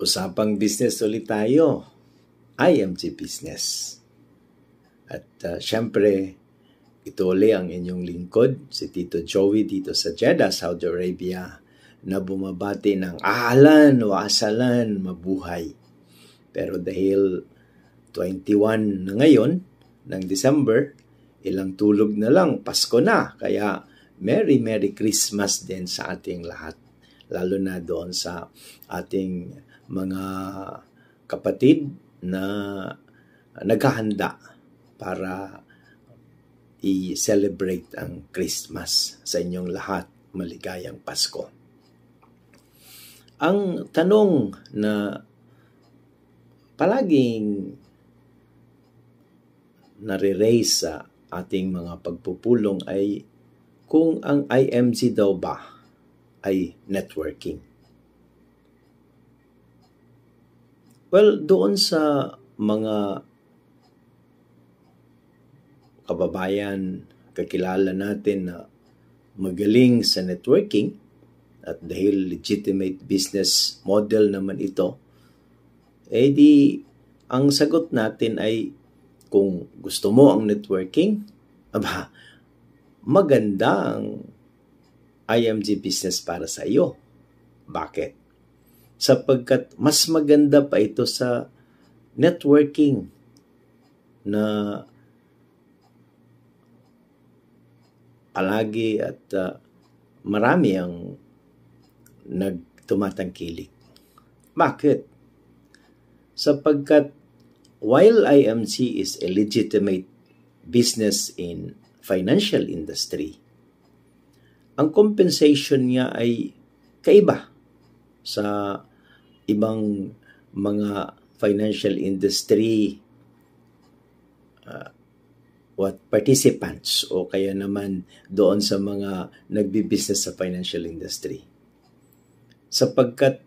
Usapang business ulit tayo. IMG Business. At syempre, ito ulit ang inyong lingkod, si Tito Joey dito sa Jeddah, Saudi Arabia, na bumabati ng ahlan o asalan, mabuhay. Pero dahil 21 na ngayon, ng December, ilang tulog na lang, Pasko na. Kaya Merry Christmas din sa ating lahat. Lalo na doon sa ating mga kapatid na naghahanda para i-celebrate ang Christmas sa inyong lahat. Maligayang Pasko. Ang tanong na palaging nare-raise sa ating mga pagpupulong ay kung ang IMG daw ba ay networking. Well, doon sa mga kababayan, kakilala natin na magaling sa networking at dahil legitimate business model naman ito, di ang sagot natin ay kung gusto mo ang networking, maganda ang IMG Business para sa iyo. Bakit? Sapagkat mas maganda pa ito sa networking na palagi at marami ang nagtumatangkilik. Bakit? Sapagkat while IMG is a legitimate business in financial industry, ang compensation niya ay kaiba sa ibang mga financial industry participants o kaya naman doon sa mga nagbi-business sa financial industry. Sapagkat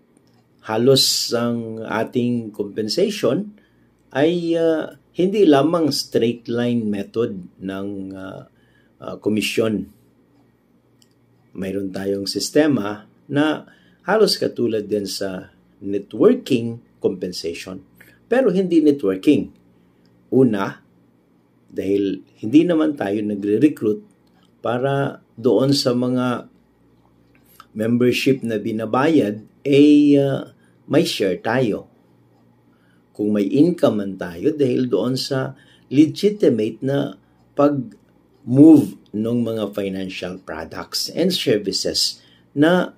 halos ang ating compensation ay hindi lamang straight line method ng komisyon. Mayroon tayong sistema na halos katulad din sa networking compensation. Pero hindi networking. Una, dahil hindi naman tayo nagre-recruit para doon sa mga membership na binabayad, may share tayo. Kung may income man tayo dahil doon sa legitimate na pag-move ng mga financial products and services na